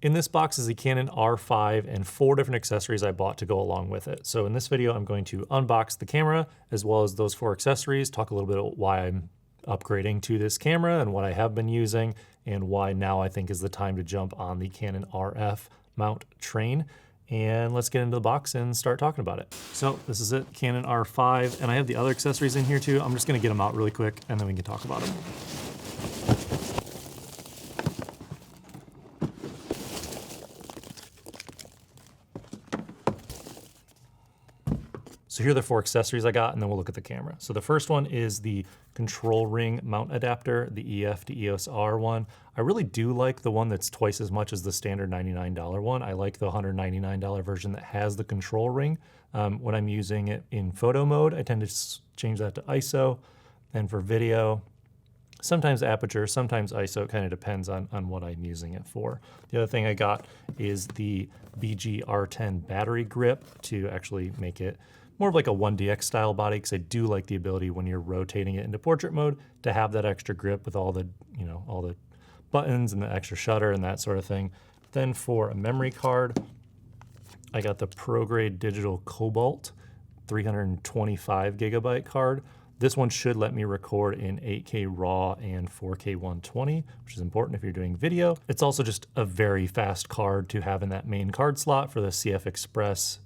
In this box is the Canon R5 and 4 different accessories I bought to go along with it. So in this video, I'm going to unbox the camera as well as those 4 accessories, talk a little bit about why I'm upgrading to this camera and what I have been using and why now I think is the time to jump on the Canon RF mount train. And let's get into the box and start talking about it. So this is it, Canon R5, and I have the other accessories in here too. I'm just gonna get them out really quick and then we can talk about them. So here are the 4 accessories I got, and then we'll look at the camera. So the first one is the control ring mount adapter, the EF to EOS R one. I really do like the one that's twice as much as the standard $99 one. I like the $199 version that has the control ring. When I'm using it in photo mode, I tend to change that to ISO. And for video, sometimes aperture, sometimes ISO, it kind of depends on what I'm using it for. The other thing I got is the BG-R10 Battery Grip to actually make it more of like a 1DX style body, because I do like the ability when you're rotating it into portrait mode to have that extra grip with all the, all the buttons and the extra shutter and that sort of thing. Then for a memory card, I got the Prograde Digital Cobalt 325 gigabyte card. This one should let me record in 8K RAW and 4K 120, which is important if you're doing video. It's also just a very fast card to have in that main card slot for the Cfexpress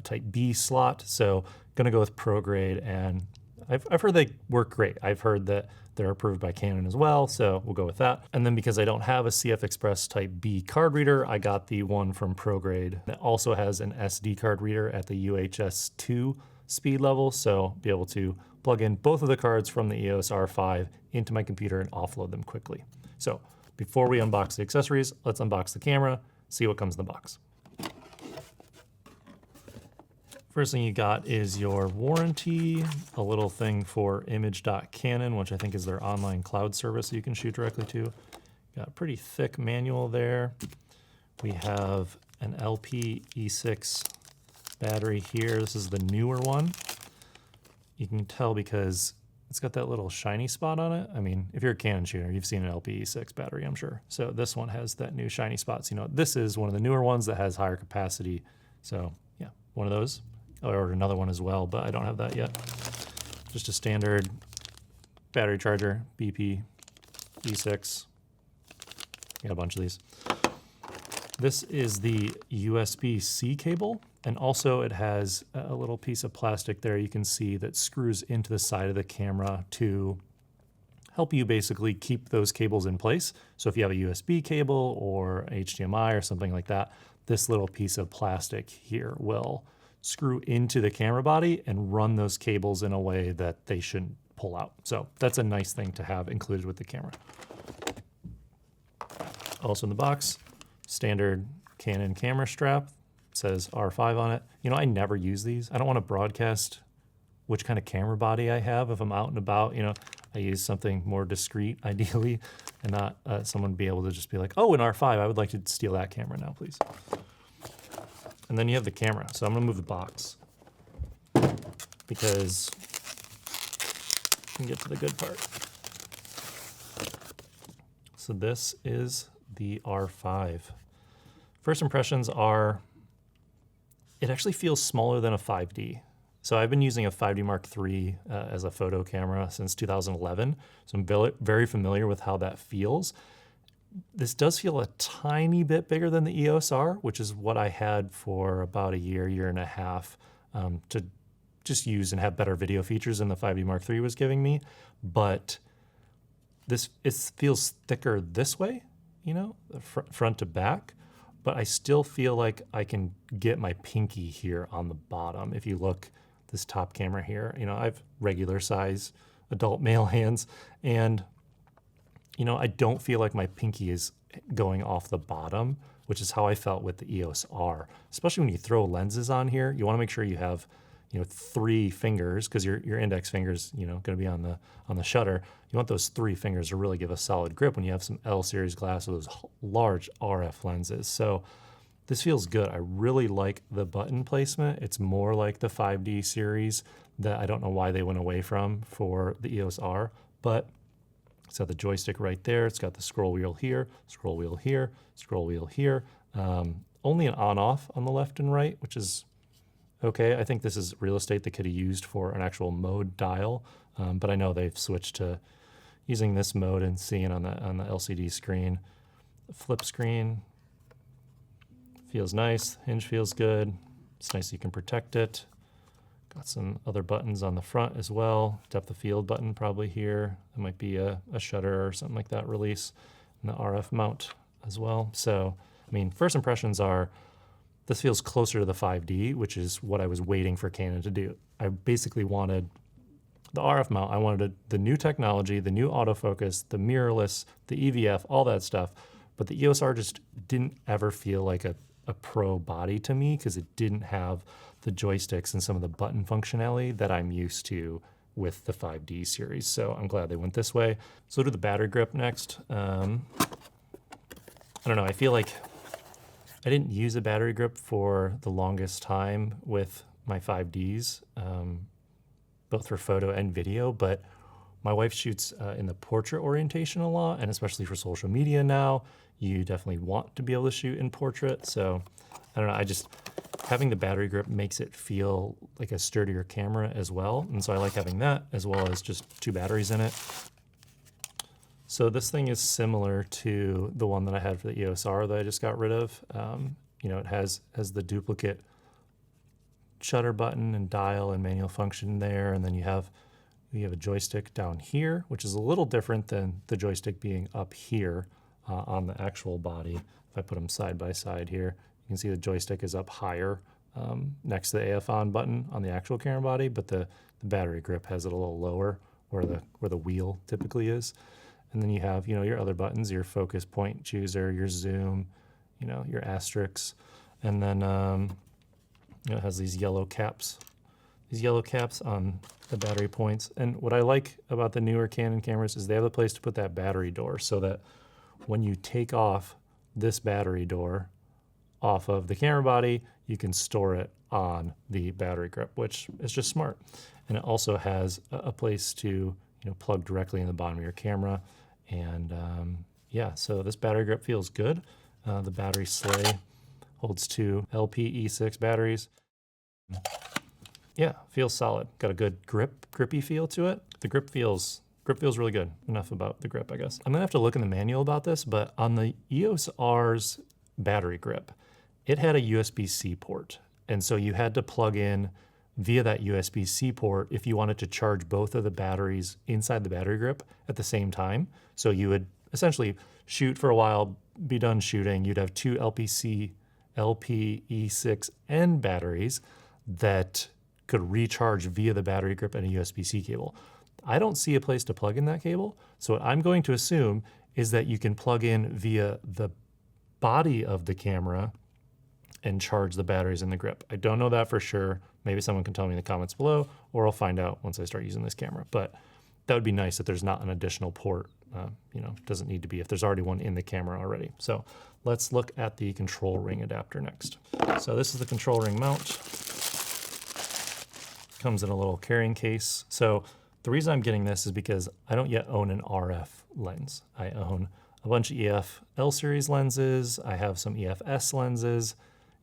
type B slot. So gonna go with Prograde, and I've heard they work great. I've heard that they're approved by Canon as well, so we'll go with that. And then because I don't have a Cfexpress type B card reader, I got the one from Prograde that also has an SD card reader at the UHS 2 speed level, so be able to plug in both of the cards from the EOS R5 into my computer and offload them quickly. So before we unbox the accessories, let's unbox the camera, see what comes in the box. First thing you got is your warranty, a little thing for image.canon, which I think is their online cloud service you can shoot directly to. Got a pretty thick manual there. We have an LP E6 battery here. This is the newer one. You can tell because it's got that little shiny spot on it. I mean, if you're a Canon shooter, you've seen an LP E6 battery, I'm sure. So this one has that new shiny spot. So, this is one of the newer ones that has higher capacity. So yeah, one of those. I ordered another one as well, but I don't have that yet. Just a standard battery charger, BP, E6. Got a bunch of these. This is the USB-C cable, and also it has a little piece of plastic there you can see that screws into the side of the camera to help you basically keep those cables in place. So if you have a USB cable or HDMI or something like that, this little piece of plastic here will screw into the camera body and run those cables in a way that they shouldn't pull out. So that's a nice thing to have included with the camera. Also in the box, standard Canon camera strap. It says R5 on it. I never use these. I don't want to broadcast which kind of camera body I have if I'm out and about. I use something more discreet, ideally, and not someone be able to just be like, oh, an R5, I would like to steal that camera now, please. And then you have the camera. So I'm gonna move the box because I can get to the good part. So this is the R5. First impressions are, it actually feels smaller than a 5D. So I've been using a 5D Mark III as a photo camera since 2011. So I'm very familiar with how that feels. This does feel a tiny bit bigger than the EOS R, which is what I had for about a year and a half to just use and have better video features than the 5D Mark III was giving me. But it feels thicker this way, front to back. But I still feel like I can get my pinky here on the bottom. If you look, this top camera here, I have regular size adult male hands, and I don't feel like my pinky is going off the bottom, which is how I felt with the EOS R. Especially when you throw lenses on here, you want to make sure you have, 3 fingers, because your index finger's, going to be on the shutter. You want those 3 fingers to really give a solid grip when you have some L series glass with those large RF lenses. So this feels good. I really like the button placement. It's more like the 5D series that I don't know why they went away from for the EOS R, but it's got the joystick right there. It's got the scroll wheel here, scroll wheel here, scroll wheel here. Only an on-off on the left and right, which is okay. I think this is real estate they could have used for an actual mode dial, but I know they've switched to using this mode and seeing on the LCD screen. The flip screen feels nice. Hinge feels good. It's nice you can protect it. Got some other buttons on the front as well. Depth of field button probably here. That might be a shutter or something like that release. And the RF mount as well. So, I mean, first impressions are, this feels closer to the 5D, which is what I was waiting for Canon to do. I basically wanted the RF mount. I wanted the new technology, the new autofocus, the mirrorless, the EVF, all that stuff. But the EOS R just didn't ever feel like a pro body to me because it didn't have the joysticks and some of the button functionality that I'm used to with the 5D series. So I'm glad they went this way. So to the battery grip next. I don't know, I feel like I didn't use a battery grip for the longest time with my 5Ds, both for photo and video, but my wife shoots in the portrait orientation a lot, and especially for social media now, you definitely want to be able to shoot in portrait. So I don't know, having the battery grip makes it feel like a sturdier camera as well. And so I like having that as well as just 2 batteries in it. So this thing is similar to the one that I had for the EOS R that I just got rid of. You know, it has the duplicate shutter button and dial and manual function there. And then you have a joystick down here, which is a little different than the joystick being up here on the actual body. If I put them side by side here, you can see the joystick is up higher next to the AF on button on the actual camera body, but the battery grip has it a little lower where the wheel typically is. And then you have, you know, your other buttons, your focus point chooser, your zoom, you know, your asterisks, and then you know, it has these yellow caps on the battery points. And what I like about the newer Canon cameras is they have a place to put that battery door so that when you take off this battery door off of the camera body, you can store it on the battery grip, which is just smart. And it also has a place to, you know, plug directly in the bottom of your camera. And yeah, so this battery grip feels good. The battery sleigh holds 2 LP-E6 batteries. Yeah, feels solid. Got a good grippy feel to it. The grip feels really good. Enough about the grip, I guess. I'm gonna have to look in the manual about this, but on the EOS R's battery grip, it had a USB-C port. And so you had to plug in via that USB-C port if you wanted to charge both of the batteries inside the battery grip at the same time. So you would essentially shoot for a while, be done shooting. You'd have 2 LP-E6N batteries that could recharge via the battery grip and a USB-C cable. I don't see a place to plug in that cable. So what I'm going to assume is that you can plug in via the body of the camera and charge the batteries in the grip. I don't know that for sure. Maybe someone can tell me in the comments below, or I'll find out once I start using this camera. But that would be nice if there's not an additional port. You know, doesn't need to be if there's already one in the camera already. So let's look at the control ring adapter next. So this is the control ring mount. Comes in a little carrying case. So the reason I'm getting this is because I don't yet own an RF lens. I own a bunch of EF L series lenses. I have some EF S lenses.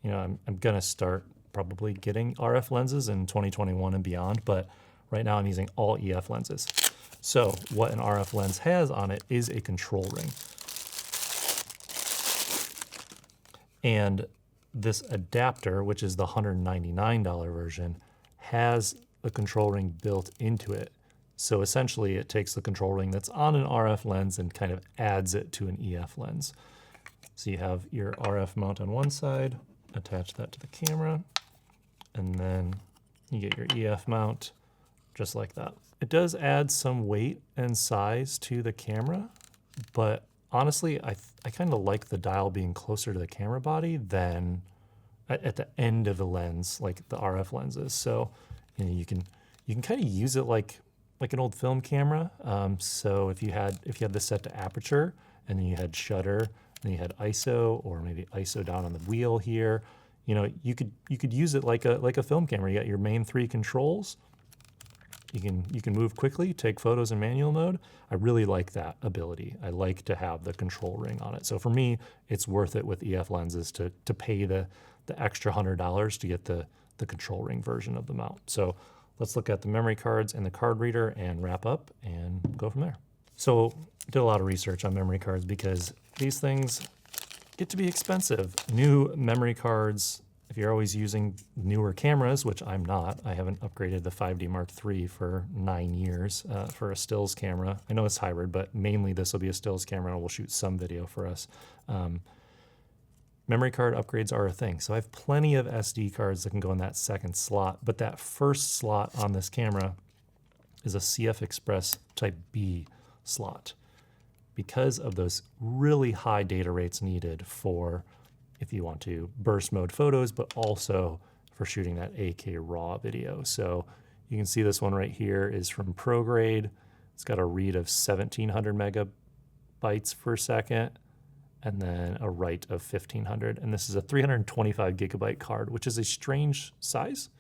You know, I'm gonna start probably getting RF lenses in 2021 and beyond, but right now I'm using all EF lenses. So what an RF lens has on it is a control ring. And this adapter, which is the $199 version, has a control ring built into it. So essentially it takes the control ring that's on an RF lens and kind of adds it to an EF lens. So you have your RF mount on one side, attach that to the camera, and then you get your EF mount just like that. It does add some weight and size to the camera, but honestly, I kind of like the dial being closer to the camera body than at the end of the lens, like the RF lenses. So you know, you can kind of use it like an old film camera. So if you had this set to aperture, and then you had shutter, and you had ISO, or maybe ISO down on the wheel here, you know, you could use it like a film camera. You got your main 3 controls, You can move quickly, take photos in manual mode. I really like that ability. I like to have the control ring on it. So for me, it's worth it with EF lenses to pay the extra $100 to get the control ring version of the mount. So let's look at the memory cards and the card reader and wrap up and go from there. So I did a lot of research on memory cards because these things get to be expensive. New memory cards, if you're always using newer cameras, which I'm not, I haven't upgraded the 5D Mark III for 9 years for a stills camera. I know it's hybrid, but mainly this will be a stills camera and we'll shoot some video for us. Memory card upgrades are a thing. So I have plenty of SD cards that can go in that second slot, but that first slot on this camera is a Cfexpress Type B slot because of those really high data rates needed for if you want to burst mode photos, but also for shooting that 8K raw video. So you can see this one right here is from Prograde. It's got a read of 1700 megabytes per second, and then a write of 1500. And this is a 325 gigabyte card, which is a strange size.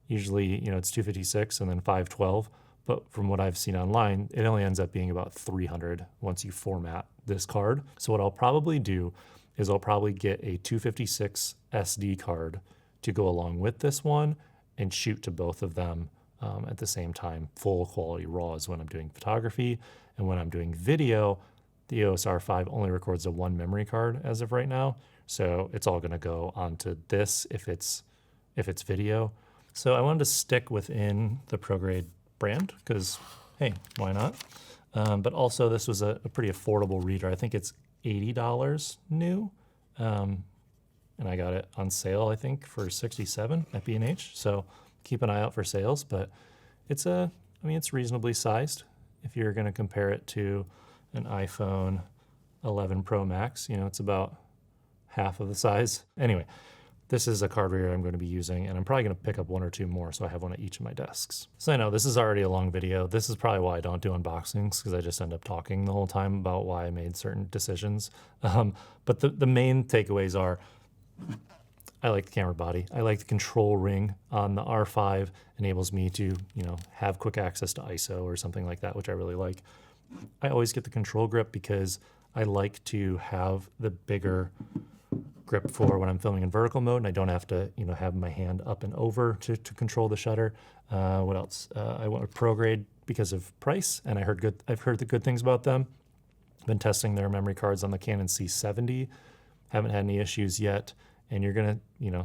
Usually, it's 256 and then 512. But from what I've seen online, it only ends up being about 300 once you format this card. So what I'll probably do is I'll probably get a 256 SD card to go along with this one and shoot to both of them at the same time, full quality RAWs when I'm doing photography. And when I'm doing video, the EOS R5 only records a 1 memory card as of right now. So it's all gonna go onto this if it's video. So I wanted to stick within the Prograde brand because, hey, why not? But also this was a pretty affordable reader. I think it's $80 new. And I got it on sale, I think, for $67 at B&H. So keep an eye out for sales, but it's reasonably sized. If you're gonna compare it to an iPhone 11 Pro Max, it's about half of the size. Anyway, this is a card reader I'm going to be using, and I'm probably going to pick up 1 or 2 more, so I have one at each of my desks. So I know this is already a long video. This is probably why I don't do unboxings, because I just end up talking the whole time about why I made certain decisions. But the main takeaways are, I like the camera body. I like the control ring on the R5. Enables me to, have quick access to ISO or something like that, which I really like. I always get the control grip because I like to have the bigger grip for when I'm filming in vertical mode and I don't have to, have my hand up and over to control the shutter. What else? I went with Prograde because of price, and I've heard the good things about them. Been testing their memory cards on the Canon C70. Haven't had any issues yet. And you're gonna,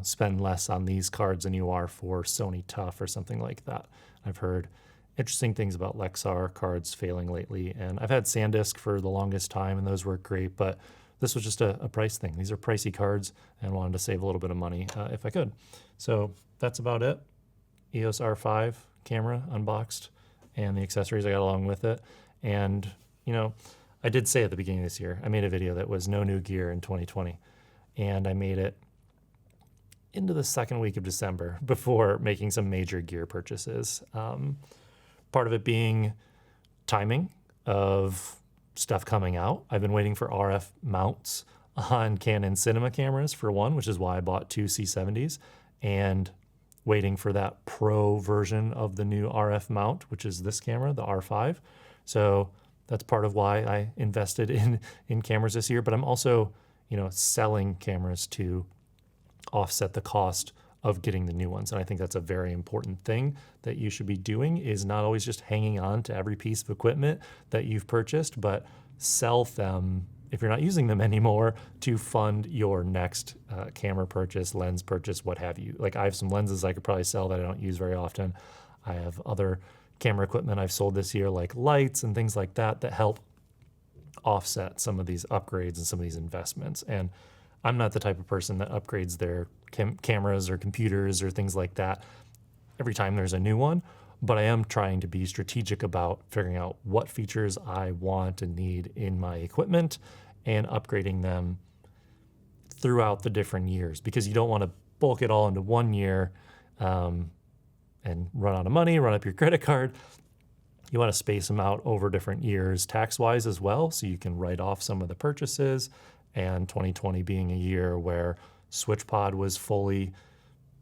spend less on these cards than you are for Sony Tough or something like that. I've heard interesting things about Lexar cards failing lately, and I've had SanDisk for the longest time, and those work great, but this was just a price thing. These are pricey cards, and wanted to save a little bit of money if I could. So that's about it. EOS R5 camera unboxed, and the accessories I got along with it. And, I did say at the beginning of this year, I made a video that was no new gear in 2020, and I made it into the second week of December before making some major gear purchases. Part of it being timing of stuff coming out. I've been waiting for RF mounts on Canon cinema cameras for one, which is why I bought 2 C70s, and waiting for that pro version of the new RF mount, which is this camera, the R5. So that's part of why I invested in cameras this year, but I'm also, selling cameras to offset the cost of getting the new ones. And I think that's a very important thing that you should be doing, is not always just hanging on to every piece of equipment that you've purchased, but sell them if you're not using them anymore to fund your next camera purchase, lens purchase, what have you. Like I have some lenses I could probably sell that I don't use very often. I have other camera equipment I've sold this year, like lights and things like that help offset some of these upgrades and some of these investments. And I'm not the type of person that upgrades their cameras or computers or things like that every time there's a new one, but I am trying to be strategic about figuring out what features I want and need in my equipment and upgrading them throughout the different years, because you don't want to bulk it all into one year and run out of money, run up your credit card. You want to space them out over different years tax-wise as well, so you can write off some of the purchases. And 2020 being a year where SwitchPod was fully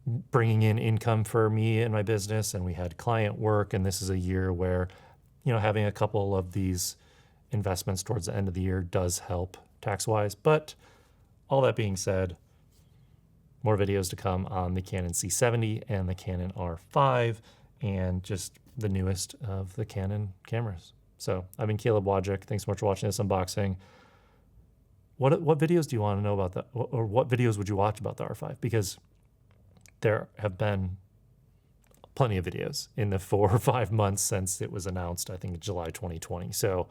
bringing in income for me and my business, and we had client work, and this is a year where, you know, having a couple of these investments towards the end of the year does help tax-wise. But all that being said, more videos to come on the Canon C70 and the Canon R5 and just the newest of the Canon cameras. So I've been Caleb Wojcik. Thanks so much for watching this unboxing. What videos do you want to know about that? Or what videos would you watch about the R5? Because there have been plenty of videos in the 4 or 5 months since it was announced, I think July 2020. So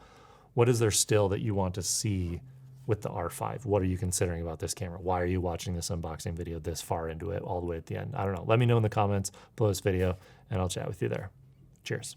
what is there still that you want to see with the R5? What are you considering about this camera? Why are you watching this unboxing video this far into it, all the way at the end? I don't know. Let me know in the comments below this video, and I'll chat with you there. Cheers.